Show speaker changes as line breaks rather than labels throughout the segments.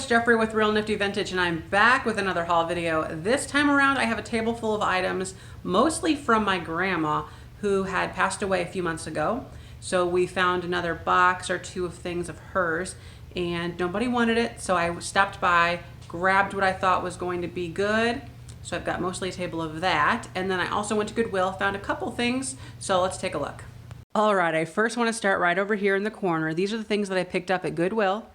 it's Jeffrey with Real Nifty Vintage, and I'm back with another haul video. This time around I have a table full of items, mostly from my grandma who had passed away a few months ago. So we found another box or two of things of hers and nobody wanted it, so I stopped by, grabbed what I thought was going to be good. So I've got mostly a table of that, and then I also went to Goodwill, found a couple things, so let's take a look. All right, I first want to start right over here in the corner. These are the things that I picked up at Goodwill.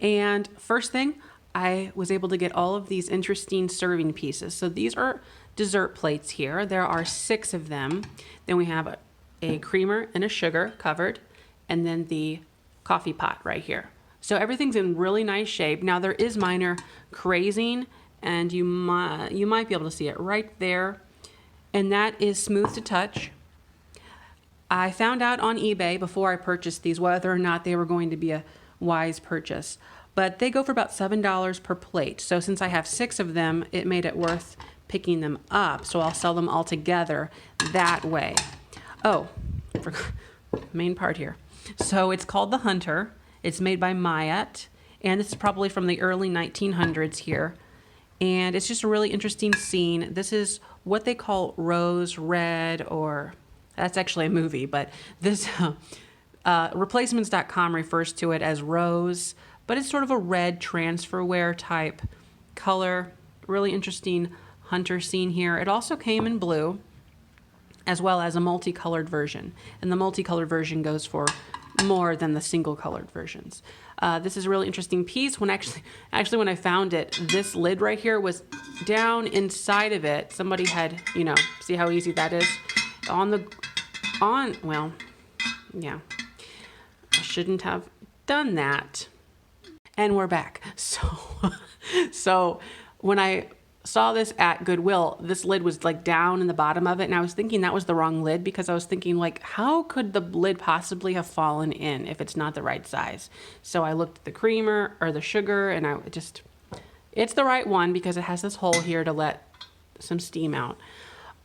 And first thing, I was able to get all of these interesting serving pieces. So these are dessert plates here. There are 6 of them. Then we have a creamer and a sugar covered, and then the coffee pot right here. So everything's in really nice shape. Now there is minor crazing, and you might be able to see it right there. And that is smooth to touch. I found out on eBay before I purchased these whether or not they were going to be a wise purchase, but they go for about $7 per plate. So since I have 6 of them, it made it worth picking them up. So I'll sell them all together that way. Oh, main part here. So it's called the Hunter. It's made by Myatt, and this is probably from the early 1900s here. And it's just a really interesting scene. This is what they call rose red, or that's actually a movie, but this replacements.com refers to it as rose, but it's sort of a red transferware type color. Really interesting hunter scene here. It also came in blue, as well as a multicolored version. And the multicolored version goes for more than the single colored versions. This is a really interesting piece. When when I found it, this lid right here was down inside of it. Somebody had, see how easy that is? Well, yeah, I shouldn't have done that. And we're back. So when I saw this at Goodwill, this lid was like down in the bottom of it, and I was thinking that was the wrong lid, because I was thinking, like, how could the lid possibly have fallen in if it's not the right size? So I looked at the creamer or the sugar, and it's the right one because it has this hole here to let some steam out.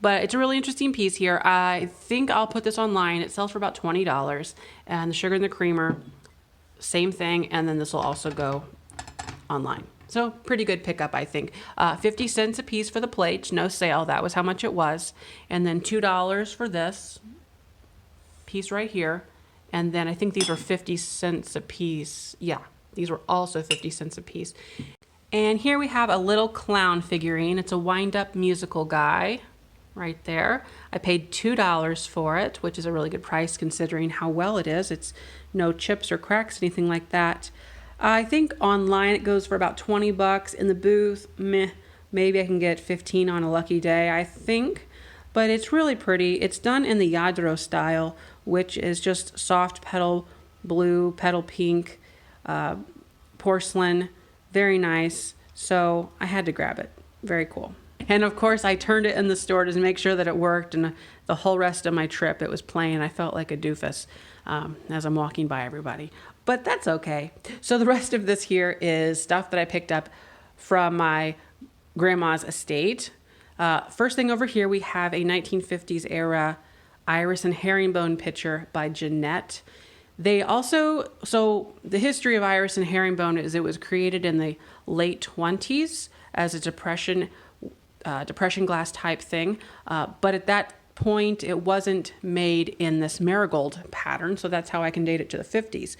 But it's a really interesting piece here. I think I'll put this online. It sells for about $20, and the sugar and the creamer, same thing, and then this will also go online. So pretty good pickup, I think. 50 cents a piece for the plates, no sale. That was how much it was. And then $2 for this piece right here. And then I think these were 50 cents a piece. Yeah, these were also 50 cents a piece. And here we have a little clown figurine. It's a wind-up musical guy right there. I paid $2 for it, which is a really good price considering how well it is. It's no chips or cracks, anything like that. I think online it goes for about 20 bucks. In the booth, maybe I can get 15 on a lucky day, I think. But it's really pretty. It's done in the Yadro style, which is just soft petal blue, petal pink, porcelain. Very nice. So I had to grab it. Very cool. And of course, I turned it in the store to make sure that it worked, and the whole rest of my trip it was playing. I felt like a doofus as I'm walking by everybody. But that's okay. So the rest of this here is stuff that I picked up from my grandma's estate. First thing over here, we have a 1950s era iris and herringbone picture by Jeanette. So the history of iris and herringbone is it was created in the late 20s as a depression glass type thing. But at that point, it wasn't made in this marigold pattern. So that's how I can date it to the 50s.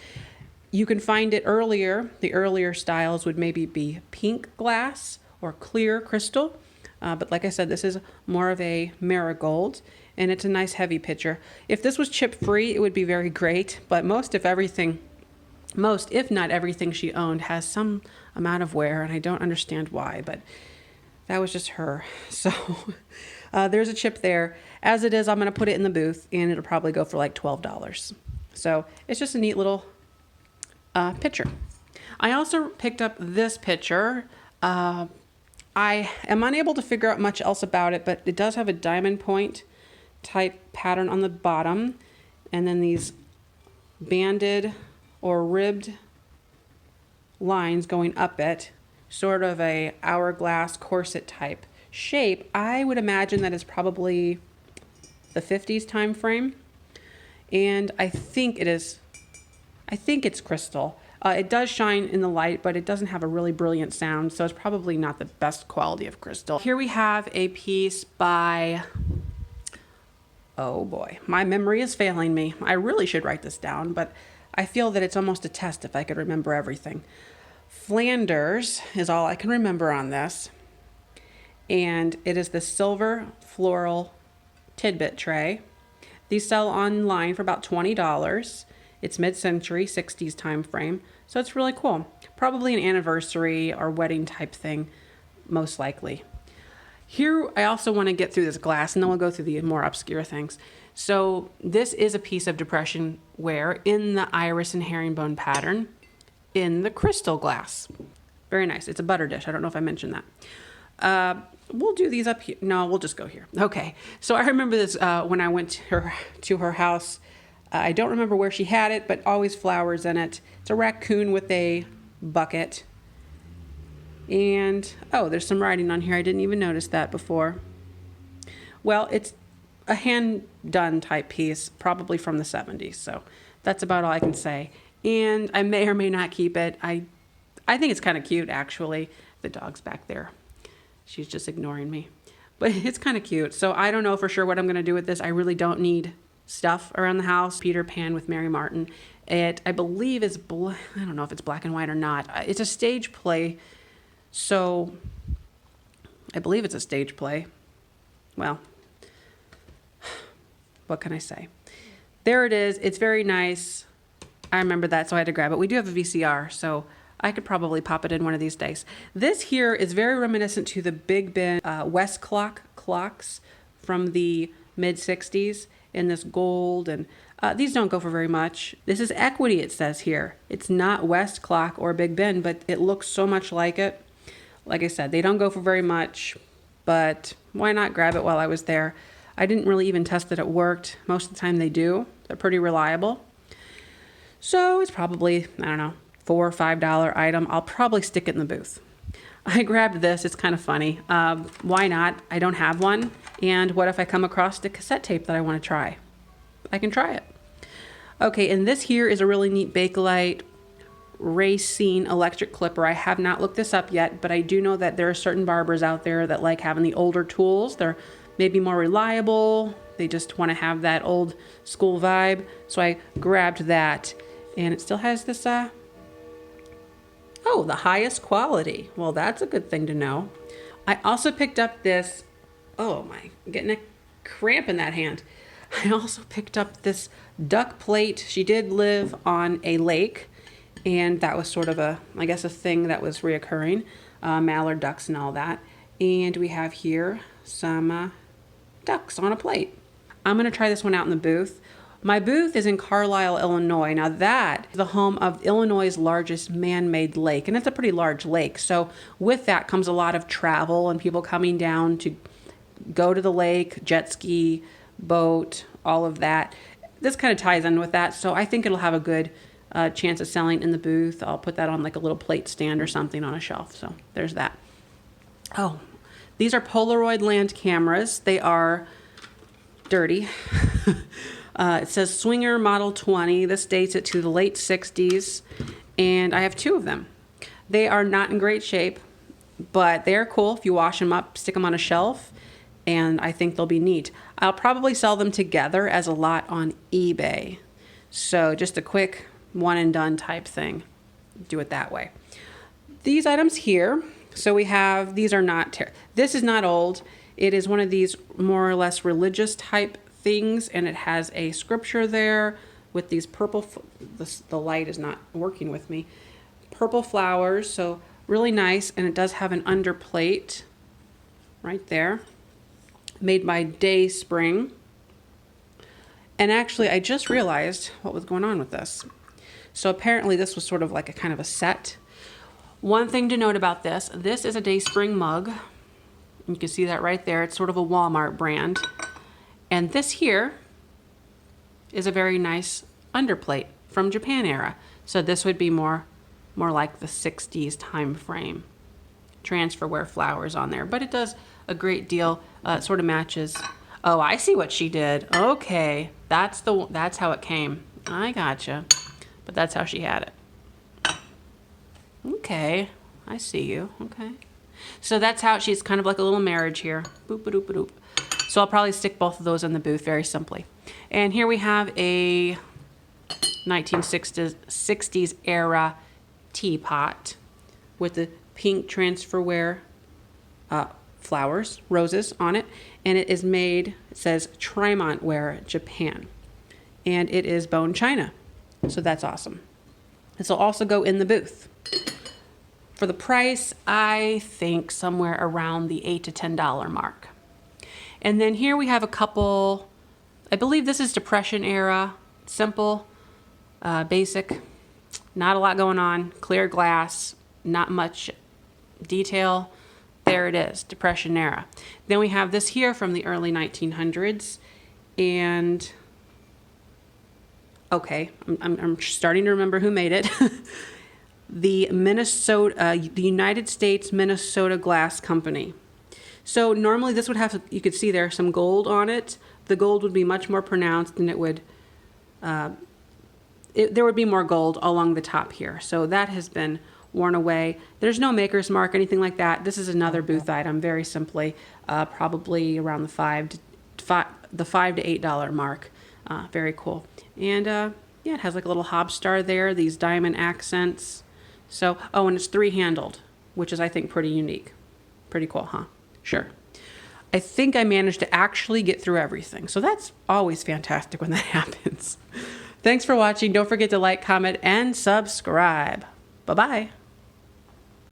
You can find it earlier. The earlier styles would maybe be pink glass or clear crystal. But like I said, this is more of a marigold, and it's a nice heavy picture. If this was chip-free, it would be very great. But most, if not everything she owned has some amount of wear, and I don't understand why, but that was just her. So there's a chip there. As it is, I'm going to put it in the booth, and it'll probably go for like $12. So it's just a neat little picture. I also picked up this picture. I am unable to figure out much else about it, but it does have a diamond point type pattern on the bottom, and then these banded or ribbed lines going up it, sort of a hourglass corset type shape. I would imagine that is probably the 50s time frame, and I think it's crystal. It does shine in the light, but it doesn't have a really brilliant sound, so it's probably not the best quality of crystal. Here we have a piece by, oh boy, my memory is failing me. I really should write this down, but I feel that it's almost a test if I could remember everything. Flanders is all I can remember on this. And it is the silver floral tidbit tray. These sell online for about $20. It's mid-century, 60s time frame. So it's really cool. Probably an anniversary or wedding type thing, most likely. Here, I also want to get through this glass, and then we'll go through the more obscure things. So this is a piece of depression ware in the iris and herringbone pattern in the crystal glass. Very nice. It's a butter dish. I don't know if I mentioned that. We'll do these up here. No, we'll just go here. Okay. So I remember this when I went to her house. I don't remember where she had it, but always flowers in it. It's a raccoon with a bucket. And, oh, there's some writing on here. I didn't even notice that before. Well, it's a hand-done type piece, probably from the 70s. So that's about all I can say. And I may or may not keep it. I think it's kind of cute, actually. The dog's back there. She's just ignoring me. But it's kind of cute. So I don't know for sure what I'm going to do with this. I really don't need stuff around the house. Peter Pan with Mary Martin. It, I believe, is, I don't know if it's black and white or not. It's a stage play. So I believe it's a stage play. Well, what can I say? There it is. It's very nice. I remember that, so I had to grab it. We do have a VCR, so I could probably pop it in one of these days. This here is very reminiscent to the Big Ben West clocks from the mid-60s in this gold, and these don't go for very much. This is Equity, it says here. It's not West clock or Big Ben, but it looks so much like it. Like I said, they don't go for very much, but why not grab it while I was there? I didn't really even test that it worked. Most of the time they do. They're pretty reliable. So it's probably, I don't know, $4 or $5 item. I'll probably stick it in the booth. I grabbed this. It's kind of funny. Why not? I don't have one. And what if I come across the cassette tape that I want to try? I can try it. Okay, and this here is a really neat Bakelite Racine electric clipper. I have not looked this up yet, but I do know that there are certain barbers out there that like having the older tools. They're maybe more reliable. They just want to have that old school vibe. So I grabbed that. And it still has this, oh, the highest quality. Well, that's a good thing to know. I also picked up this, oh my, I'm getting a cramp in that hand. I also picked up this duck plate. She did live on a lake, and that was sort of a, I guess, a thing that was reoccurring, mallard ducks and all that. And we have here some ducks on a plate. I'm going to try this one out in the booth. My booth is in Carlisle, Illinois. Now that is the home of Illinois' largest man-made lake, and it's a pretty large lake. So with that comes a lot of travel and people coming down to go to the lake, jet ski, boat, all of that. This kind of ties in with that, so I think it'll have a good chance of selling in the booth. I'll put that on like a little plate stand or something on a shelf, so there's that. Oh, these are Polaroid land cameras. They are dirty. It says Swinger Model 20. This dates it to the late 60s, and I have two of them. They are not in great shape, but they're cool. If you wash them up, stick them on a shelf, and I think they'll be neat. I'll probably sell them together as a lot on eBay. So just a quick one and done type thing. Do it that way. These items here, so we have, these are not, this is not old. It is one of these more or less religious type things, and it has a scripture there with these purple, the light is not working with me, purple flowers, so really nice, and it does have an underplate right there, made by Day Spring. And actually, I just realized what was going on with this. So apparently this was sort of like a kind of a set. One thing to note about this is a Day Spring mug. You can see that right there. It's sort of a Walmart brand. And this here is a very nice underplate from Japan era. So this would be more like the 60s time frame. Transferware flowers on there, but it does a great deal. It sort of matches. Oh, I see what she did. Okay, that's how it came. I gotcha. But that's how she had it. Okay, I see you. Okay. So that's how she's kind of like a little marriage here. Boop, ba doop, ba doop. So I'll probably stick both of those in the booth very simply. And here we have a 1960s era teapot with the pink transferware flowers, roses on it. And it is made, it says Tremont Ware, Japan. And it is bone china. So that's awesome. This will also go in the booth. For the price, I think somewhere around the $8 to $10 mark. And then here we have a couple, I believe this is Depression era, simple, basic, not a lot going on, clear glass, not much detail. There it is, Depression era. Then we have this here from the early 1900s, and okay, I'm starting to remember who made it. The United States Minnesota Glass Company. So normally this would have, you could see there some gold on it. The gold would be much more pronounced, and it would, there would be more gold along the top here. So that has been worn away. There's no maker's mark, anything like that. This is another booth item, very simply, probably around the $5 to $8 mark. Very cool. And yeah, it has like a little hob star there, these diamond accents. So, oh, and it's three-handled, which is, I think, pretty unique. Pretty cool, huh? Sure. I think I managed to actually get through everything. So that's always fantastic when that happens. Thanks for watching. Don't forget to like, comment, and subscribe. Bye-bye.